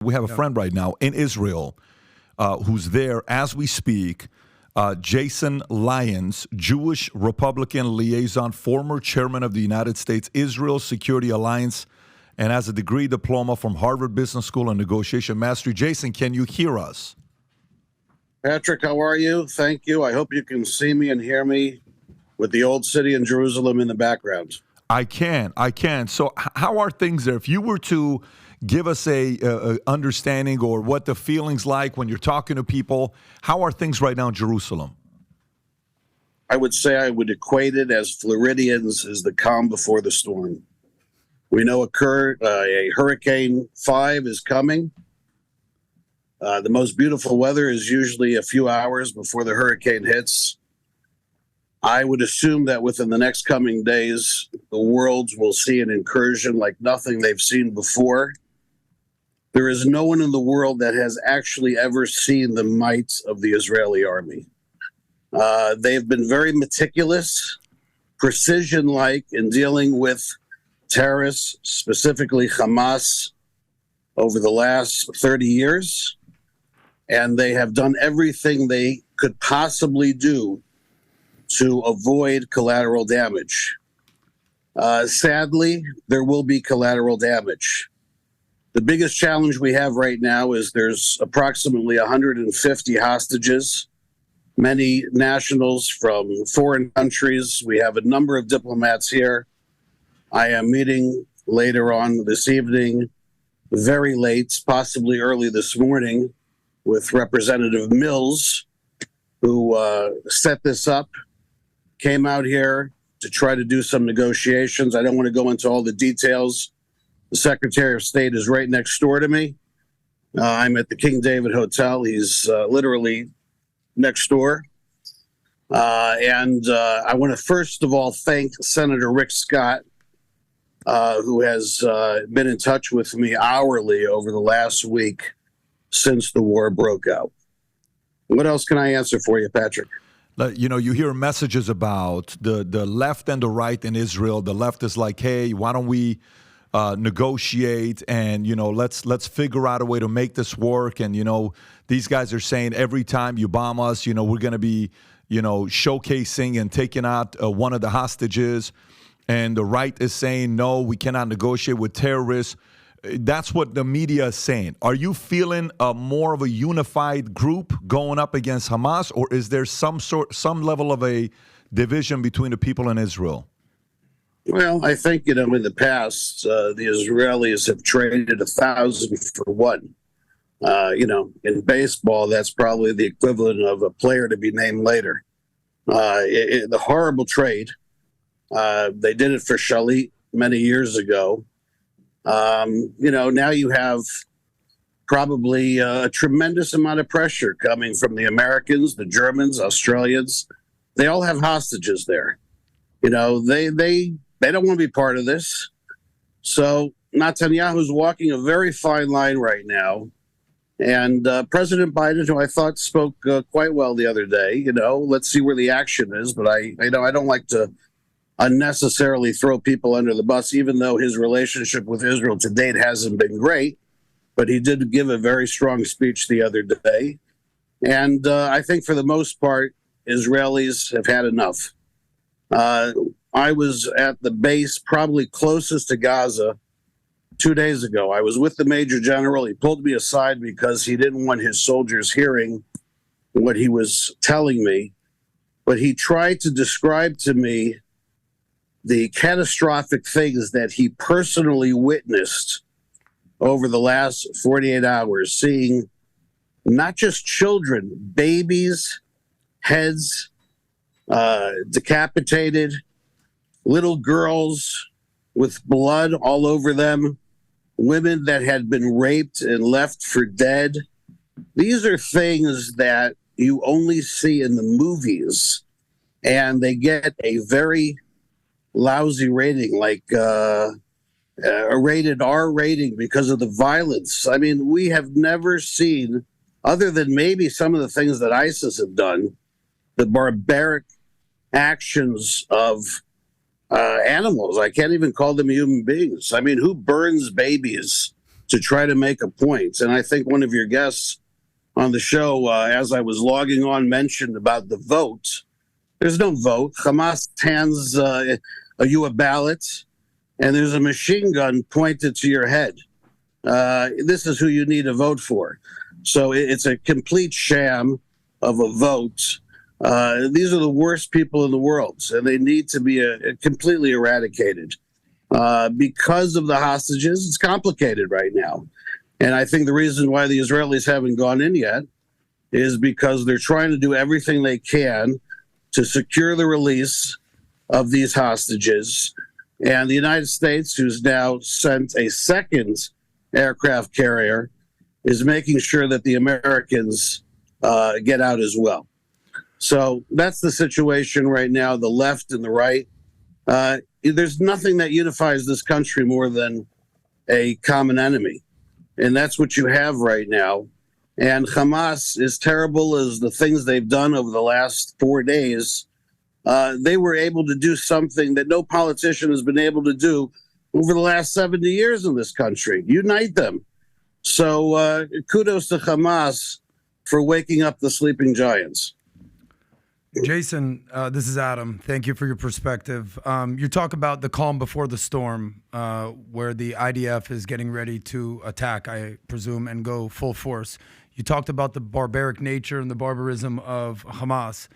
We have a friend right now in Israel who's there as we speak. Jason Lyons, Jewish Republican liaison, former chairman of the United States Israel Security Alliance, and has a degree diploma from Harvard Business School in negotiation mastery. Jason, can you hear us? Patrick, how are you? Thank you. I hope you can see me and hear me with the old city in Jerusalem in the background. I can. So how are things there? If you were to give us a understanding or what the feeling's like when you're talking to people, how are things right now in Jerusalem? I would say I would equate it as Floridians as the calm before the storm. We know a Hurricane 5 is coming. The most beautiful weather is usually a few hours before the hurricane hits. I would assume that within the next coming days, the world will see an incursion like nothing they've seen before. There is no one in the world that has actually ever seen the might of the Israeli army. They've been very meticulous, precision-like in dealing with terrorists, specifically Hamas, over the last 30 years. And they have done everything they could possibly do to avoid collateral damage. Sadly, there will be collateral damage. The biggest challenge we have right now is there's approximately 150 hostages, many nationals from foreign countries. We have a number of diplomats here. I am meeting later on this evening, very late, possibly early this morning, with Representative Mills, who set this up, came out here to try to do some negotiations. I don't want to go into all the details. The Secretary of State is right next door to me. I'm at the King David Hotel. He's literally next door. And I want to first of all thank Senator Rick Scott, who has been in touch with me hourly over the last week since the war broke out. What else can I answer for you, Patrick? You know, you hear messages about the left and the right in Israel. The left is like, hey, why don't we negotiate and, you know, let's figure out a way to make this work. And, you know, these guys are saying every time you bomb us, you know, we're going to be, you know, showcasing and taking out one of the hostages. And the right is saying, no, we cannot negotiate with terrorists. That's what the media is saying. Are you feeling more of a unified group going up against Hamas, or is there some level of a division between the people in Israel? Well, I think, you know, in the past, the Israelis have traded 1,000 for one. You know, in baseball, that's probably the equivalent of a player to be named later. The horrible trade. They did it for Shalit many years ago. You know, now you have probably a tremendous amount of pressure coming from the Americans, the Germans, Australians. They all have hostages there. You know, they don't want to be part of this. So Netanyahu's walking a very fine line right now. And President Biden, who I thought spoke quite well the other day, you know, let's see where the action is. But I don't like to unnecessarily throw people under the bus, even though his relationship with Israel to date hasn't been great. But he did give a very strong speech the other day. And I think for the most part, Israelis have had enough. I was at the base probably closest to Gaza 2 days ago. I was with the Major General. He pulled me aside because he didn't want his soldiers hearing what he was telling me. But he tried to describe to me the catastrophic things that he personally witnessed over the last 48 hours, seeing not just children, babies, heads decapitated, little girls with blood all over them, women that had been raped and left for dead. These are things that you only see in the movies, and they get a very lousy rating, like a rated R rating because of the violence. I mean, we have never seen, other than maybe some of the things that ISIS have done, the barbaric actions of animals. I can't even call them human beings. I mean, who burns babies to try to make a point. And I think one of your guests on the show, as I was logging on, mentioned about the vote. There's no vote. Hamas hands you a ballot, and there's a machine gun pointed to your head. This is who you need to vote for. So it's a complete sham of a vote. These are the worst people in the world, and they need to be completely eradicated. Because of the hostages, it's complicated right now. And I think the reason why the Israelis haven't gone in yet is because they're trying to do everything they can to secure the release of these hostages. And the United States, who's now sent a second aircraft carrier, is making sure that the Americans get out as well. So that's the situation right now, the left and the right. There's nothing that unifies this country more than a common enemy. And that's what you have right now. And Hamas, as terrible as the things they've done over the last 4 days, they were able to do something that no politician has been able to do over the last 70 years in this country. Unite them. So kudos to Hamas for waking up the sleeping giants. Jason, this is Adam. Thank you for your perspective. You talk about the calm before the storm, where the IDF is getting ready to attack, I presume, and go full force. You talked about the barbaric nature and the barbarism of Hamas.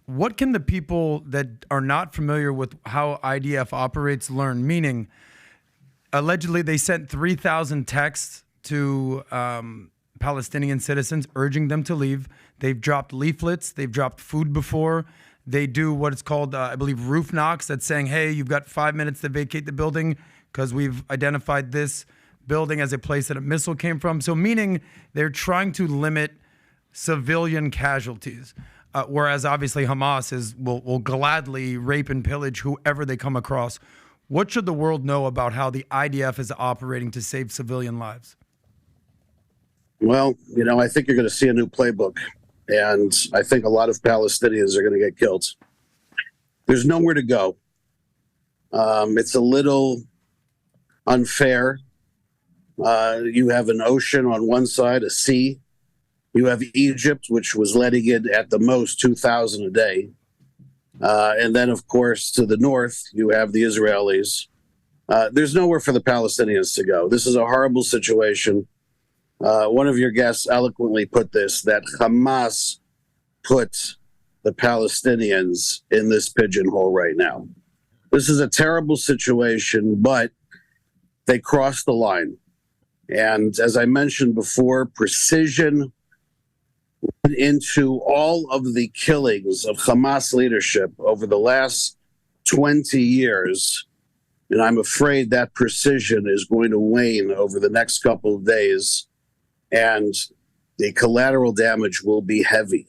What can the people that are not familiar with how IDF operates learn? Meaning, allegedly, they sent 3,000 texts to Palestinian citizens urging them to leave. They've dropped leaflets. They've dropped food before. They do what is called, I believe, roof knocks that's saying, hey, you've got 5 minutes to vacate the building because we've identified this building as a place that a missile came from. So meaning they're trying to limit civilian casualties, whereas obviously Hamas will gladly rape and pillage whoever they come across. What should the world know about how the IDF is operating to save civilian lives? Well, I think you're going to see a new playbook. And I think a lot of Palestinians are going to get killed. There's nowhere to go. It's a little unfair. You have an ocean on one side, a sea. You have Egypt, which was letting in at the most 2,000 a day. And then, of course, to the north, you have the Israelis. There's nowhere for the Palestinians to go. This is a horrible situation. One of your guests eloquently put this, that Hamas put the Palestinians in this pigeonhole right now. This is a terrible situation, but they crossed the line. And as I mentioned before, precision went into all of the killings of Hamas leadership over the last 20 years. And I'm afraid that precision is going to wane over the next couple of days. And the collateral damage will be heavy.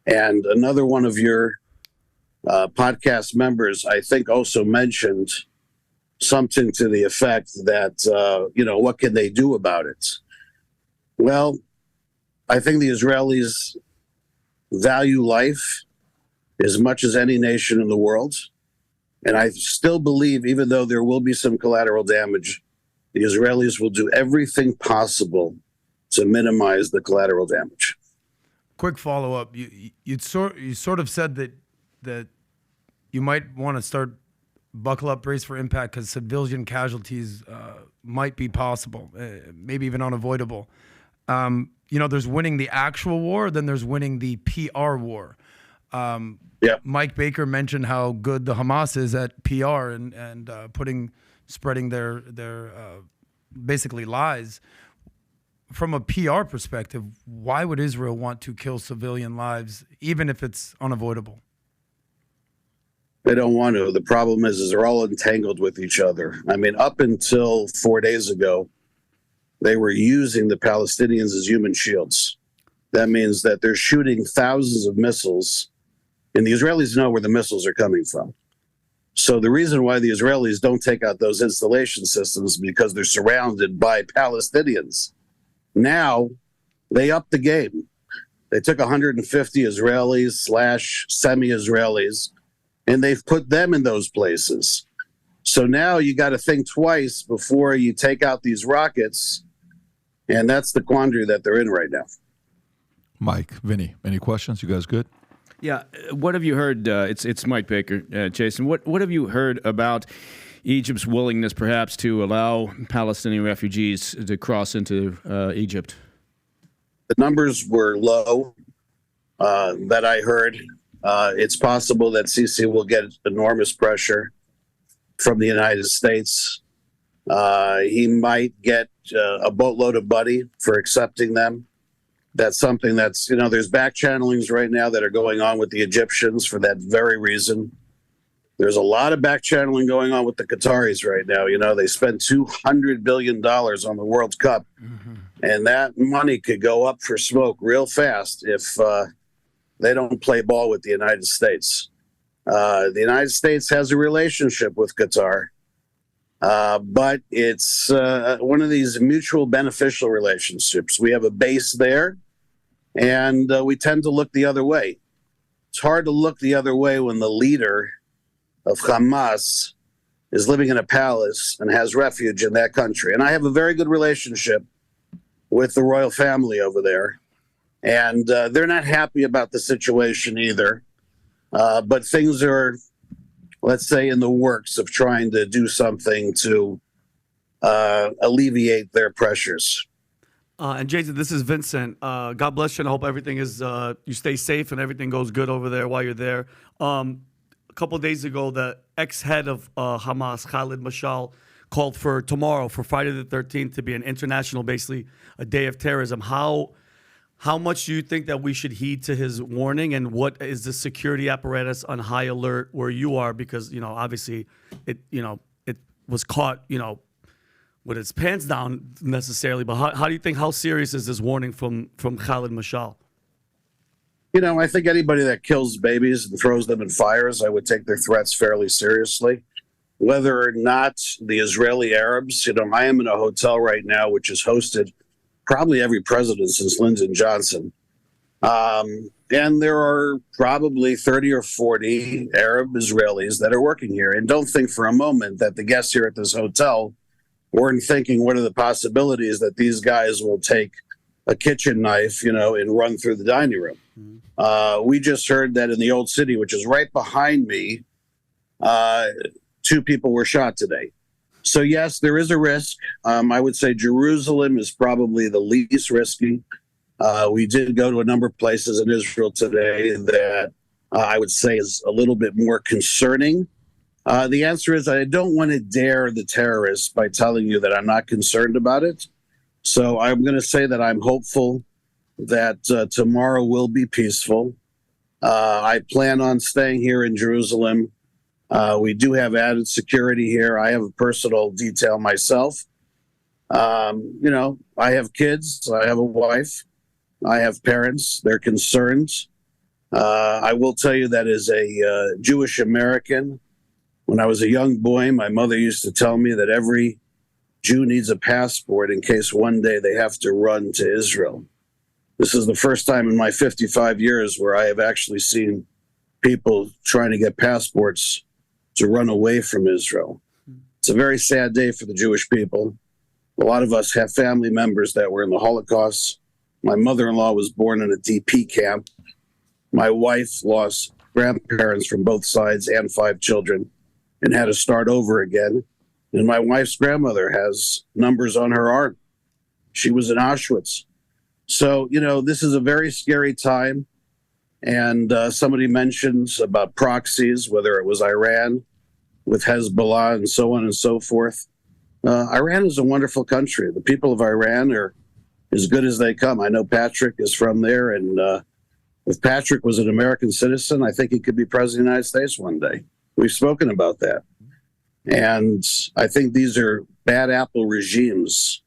And another one of your podcast members, I think, also mentioned something to the effect that, what can they do about it? Well, I think the Israelis value life as much as any nation in the world. And I still believe, even though there will be some collateral damage, the Israelis will do everything possible to minimize the collateral damage. Quick follow-up. You sort of said that you might want to start buckle up, brace for impact, because civilian casualties might be possible, maybe even unavoidable. There's winning the actual war, then there's winning the PR war. Mike Baker mentioned how good the Hamas is at PR and spreading their basically lies. From a PR perspective, why would Israel want to kill civilian lives, even if it's unavoidable? They don't want to. The problem is they're all entangled with each other. I mean, up until 4 days ago, they were using the Palestinians as human shields. That means that they're shooting thousands of missiles, and the Israelis know where the missiles are coming from. So the reason why the Israelis don't take out those installation systems is because they're surrounded by Palestinians. Now, they upped the game. They took 150 Israelis / semi-Israelis, and they've put them in those places. So now you got to think twice before you take out these rockets. And that's the quandary that they're in right now. Mike, Vinny, any questions? You guys good? Yeah. What have you heard? It's Mike Baker, Jason. What have you heard about Egypt's willingness, perhaps, to allow Palestinian refugees to cross into Egypt? The numbers were low that I heard. It's possible that Sisi will get enormous pressure from the United States. He might get a boatload of money for accepting them. That's something that's, there's back channelings right now that are going on with the Egyptians for that very reason. There's a lot of back channeling going on with the Qataris right now. They spent $200 billion on the World Cup, and that money could go up for smoke real fast if they don't play ball with the United States. The United States has a relationship with Qatar, but it's one of these mutual beneficial relationships. We have a base there, and we tend to look the other way. It's hard to look the other way when the leader of Hamas is living in a palace and has refuge in that country. And I have a very good relationship with the royal family over there, and they're not happy about the situation either. But things are, let's say, in the works of trying to do something to alleviate their pressures. And Jason, this is Vincent. God bless you, and I hope everything is you stay safe and everything goes good over there while you're there. A couple of days ago, the ex-head of Hamas, Khalid Mashal, called for tomorrow, for Friday the 13th, to be an international, basically a day of terrorism. How much do you think that we should heed to his warning, and what is the security apparatus on high alert where you are? Because, obviously it was caught, with its pants down necessarily. But how do you think, how serious is this warning from Khalid Mashal? I think anybody that kills babies and throws them in fires, I would take their threats fairly seriously. Whether or not the Israeli Arabs, I am in a hotel right now which has hosted probably every president since Lyndon Johnson. And there are probably 30 or 40 Arab Israelis that are working here. And don't think for a moment that the guests here at this hotel weren't thinking, what are the possibilities that these guys will take a kitchen knife, and run through the dining room. We just heard that in the Old City, which is right behind me, 2 people were shot today. So, yes, there is a risk. I would say Jerusalem is probably the least risky. We did go to a number of places in Israel today that I would say is a little bit more concerning. The answer is I don't want to dare the terrorists by telling you that I'm not concerned about it. So I'm going to say that I'm hopeful that tomorrow will be peaceful. I plan on staying here in Jerusalem. We do have added security here. I have a personal detail myself. I have kids. I have a wife. I have parents. They're concerned. I will tell you that as a Jewish American, when I was a young boy, my mother used to tell me that every Jew needs a passport in case one day they have to run to Israel. This is the first time in my 55 years where I have actually seen people trying to get passports to run away from Israel. It's a very sad day for the Jewish people. A lot of us have family members that were in the Holocaust. My mother-in-law was born in a DP camp. My wife lost grandparents from both sides and 5 children and had to start over again. And my wife's grandmother has numbers on her arm. She was in Auschwitz. So, this is a very scary time. And somebody mentions about proxies, whether it was Iran with Hezbollah and so on and so forth. Iran is a wonderful country. The people of Iran are as good as they come. I know Patrick is from there. And if Patrick was an American citizen, I think he could be president of the United States one day. We've spoken about that. And I think these are bad apple regimes.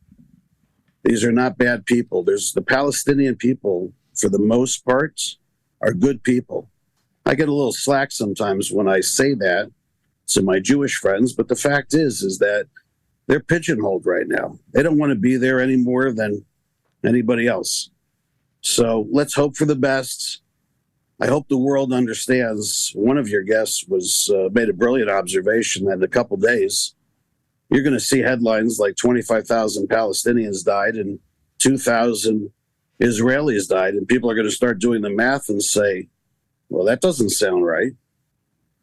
These are not bad people. There's the Palestinian people, for the most part, are good people. I get a little slack sometimes when I say that to my Jewish friends, but the fact is that they're pigeonholed right now. They don't want to be there any more than anybody else. So let's hope for the best. I hope the world understands. One of your guests made a brilliant observation that in a couple days, you're going to see headlines like 25,000 Palestinians died and 2,000 Israelis died. And people are going to start doing the math and say, well, that doesn't sound right.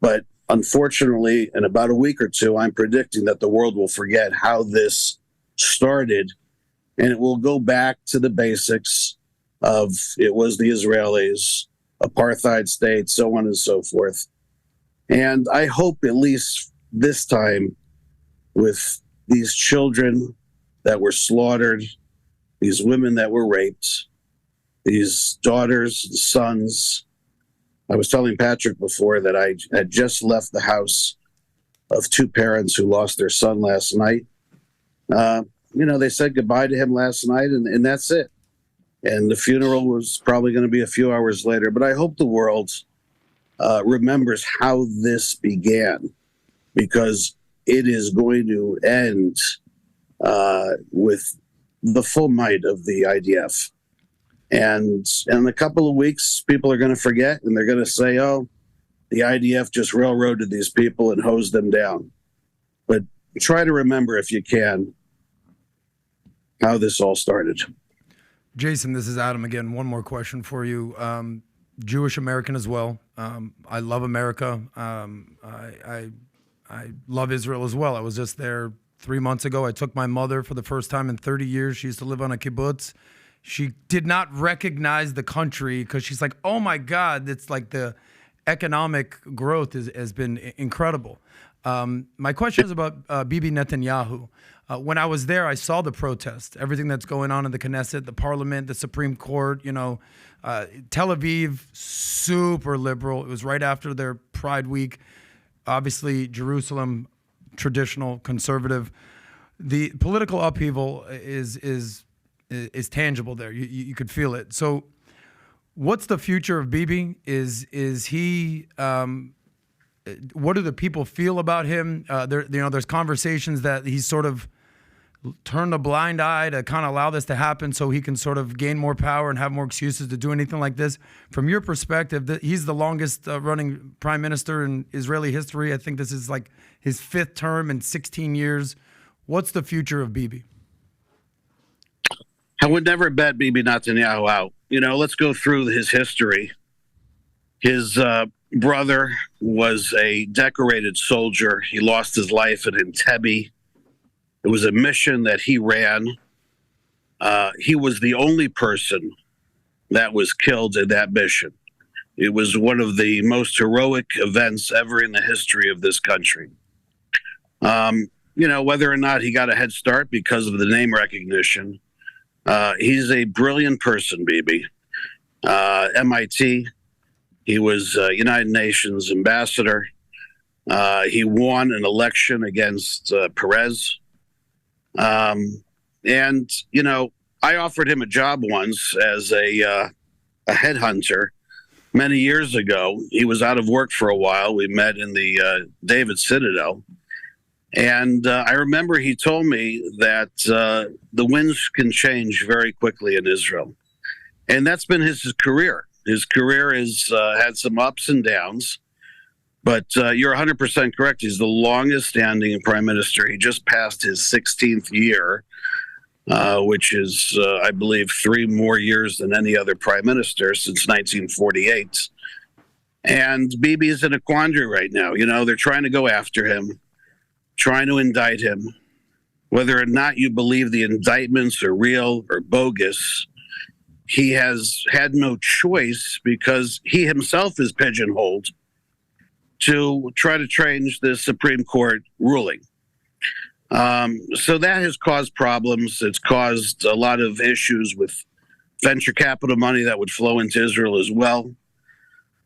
But unfortunately, in about a week or two, I'm predicting that the world will forget how this started, and it will go back to the basics of it was the Israelis, apartheid state, so on and so forth. And I hope at least this time, with these children that were slaughtered, these women that were raped, these daughters, sons. I was telling Patrick before that I had just left the house of two parents who lost their son last night. They said goodbye to him last night, and that's it. And the funeral was probably going to be a few hours later. But I hope the world remembers how this began, because it is going to end with the full might of the IDF. And in a couple of weeks, people are going to forget, and they're going to say, oh, the IDF just railroaded these people and hosed them down. But try to remember, if you can, how this all started. Jason, this is Adam again. One more question for you. Jewish American as well. I love America. I love Israel as well. I was just there 3 months ago. I took my mother for the first time in 30 years. She used to live on a kibbutz. She did not recognize the country because she's like, oh my God, it's like the economic growth has been incredible. My question is about Bibi Netanyahu. When I was there, I saw the protest, everything that's going on in the Knesset, the parliament, the Supreme Court, Tel Aviv, super liberal. It was right after their Pride Week. Obviously, Jerusalem, traditional, conservative. The political upheaval is tangible there. You could feel it. So what's the future of Bibi? Is he... what do the people feel about him? There's conversations that he's sort of turned a blind eye to kind of allow this to happen so he can sort of gain more power and have more excuses to do anything like this. From your perspective, he's the longest running prime minister in Israeli history. I think this is like his 5th term in 16 years. What's the future of Bibi? I would never bet Bibi Netanyahu out. Let's go through his history. His brother was a decorated soldier. He lost his life at Entebbe. It was a mission that he ran. He was the only person that was killed in that mission. It was one of the most heroic events ever in the history of this country. Whether or not he got a head start because of the name recognition, he's a brilliant person, Bibi. MIT. He was United Nations ambassador. He won an election against Perez. I offered him a job once as a headhunter many years ago. He was out of work for a while. We met in the David Citadel. And I remember he told me that the winds can change very quickly in Israel. And that's been his career. His career has had some ups and downs, but you're 100% correct. He's the longest standing prime minister. He just passed his 16th year, which is, I believe, 3 more years than any other prime minister since 1948. And Bibi is in a quandary right now. They're trying to go after him, trying to indict him. Whether or not you believe the indictments are real or bogus, he has had no choice because he himself is pigeonholed to try to change the Supreme Court ruling. So that has caused problems. It's caused a lot of issues with venture capital money that would flow into Israel as well.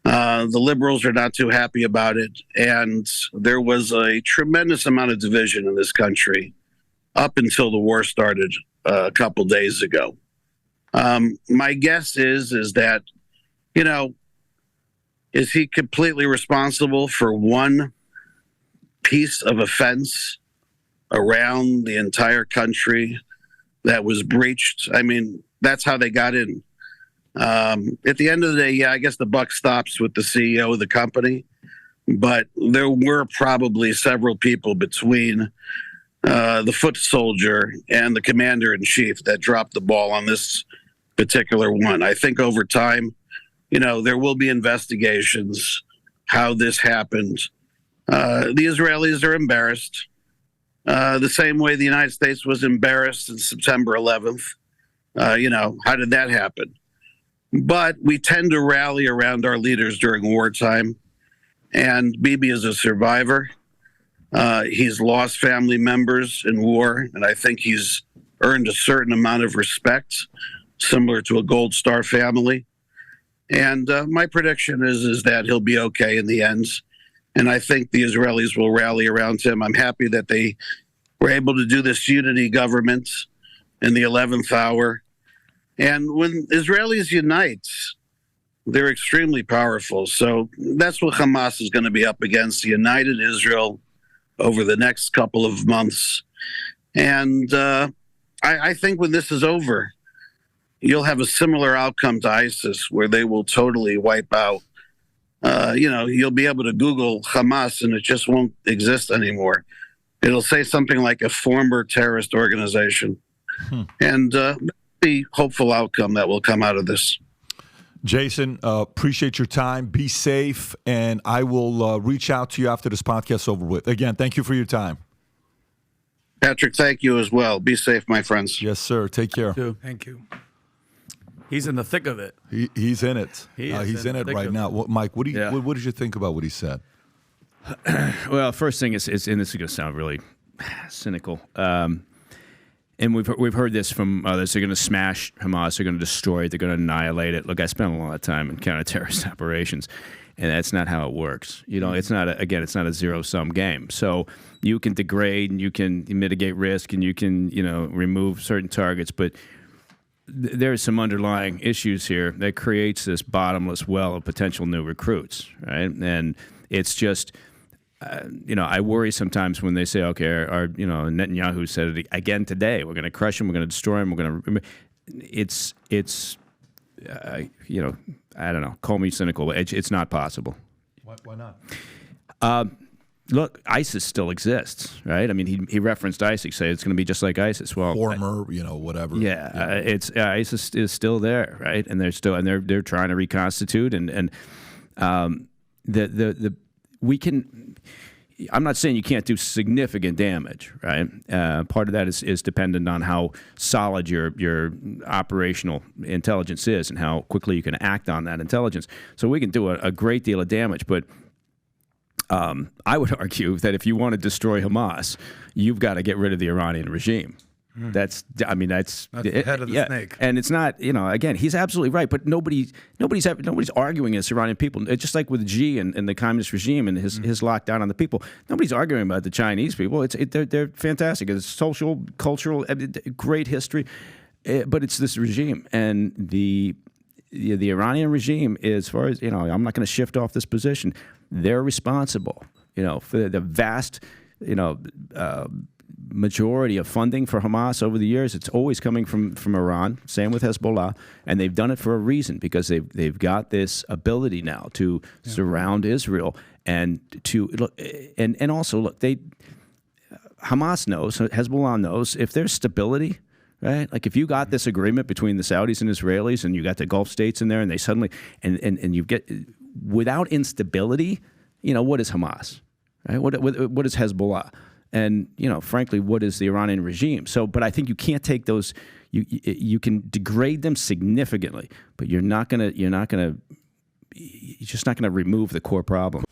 The liberals are not too happy about it. And there was a tremendous amount of division in this country up until the war started a couple days ago. My guess is that, is he completely responsible for one piece of offense around the entire country that was breached? I mean, that's how they got in. At the end of the day, yeah, I guess the buck stops with the CEO of the company, but there were probably several people between the foot soldier and the commander in chief that dropped the ball on this particular one. I think over time, there will be investigations how this happened. The Israelis are embarrassed, the same way the United States was embarrassed in September 11th. How did that happen? But we tend to rally around our leaders during wartime, and Bibi is a survivor. He's lost family members in war, and I think he's earned a certain amount of respect, similar to a Gold Star family. And my prediction is that he'll be okay in the end. And I think the Israelis will rally around him. I'm happy that they were able to do this unity government in the 11th hour. And when Israelis unite, they're extremely powerful. So that's what Hamas is going to be up against, a united Israel over the next couple of months. And I think when this is over, you'll have a similar outcome to ISIS, where they will totally wipe out. You'll be able to Google Hamas and it just won't exist anymore. It'll say something like a former terrorist organization. And the hopeful outcome that will come out of this. Jason, appreciate your time. Be safe, and I will reach out to you after this podcast is over with. Again, thank you for your time. Patrick, thank you as well. Be safe, my friends. Yes, sir. Take care. Thank you. He's in the thick of it. He's in it. He's in it right now. Mike, what did you think about what he said? Well, first thing is, and this is going to sound really cynical, and we've heard this from others. They're going to smash Hamas. They're going to destroy it. They're going to annihilate it. Look, I spent a lot of time in counter-terrorist operations, and that's not how it works. It's not a zero-sum game. So you can degrade and you can mitigate risk and you can remove certain targets, but there's some underlying issues here that creates this bottomless well of potential new recruits, right? And it's just. I worry sometimes when they say, okay, Netanyahu said it again today. We're going to crush him. We're going to destroy him. We're going to. It's. I don't know. Call me cynical. It's not possible. Why not? Look, ISIS still exists, right? I mean, he referenced ISIS, say it's going to be just like ISIS. Well, former, whatever. Yeah, it's ISIS is still there, right? And they're trying to reconstitute, and we can. I'm not saying you can't do significant damage, right? Part of that is dependent on how solid your operational intelligence is and how quickly you can act on that intelligence. So we can do a great deal of damage, but I would argue that if you want to destroy Hamas, you've got to get rid of the Iranian regime. That's the head of the snake. And it's not, again, he's absolutely right, but nobody's arguing against Iranian people. It's just like with Xi and the communist regime and his lockdown on the people. Nobody's arguing about the Chinese people. They're fantastic. It's social, cultural, great history, but it's this regime. And the Iranian regime, as far as, I'm not going to shift off this position. They're responsible, for the vast, majority of funding for Hamas over the years. It's always coming from Iran. Same with Hezbollah, and they've done it for a reason because they've got this ability now to surround Israel and to look and also look. Hamas knows, Hezbollah knows if there's stability. Right, like if you got this agreement between the Saudis and Israelis, and you got the Gulf states in there, and they suddenly and you get without instability, what is Hamas? Right, what is Hezbollah? And frankly, what is the Iranian regime? So, but I think you can't take those. You can degrade them significantly, but you're just not gonna remove the core problem.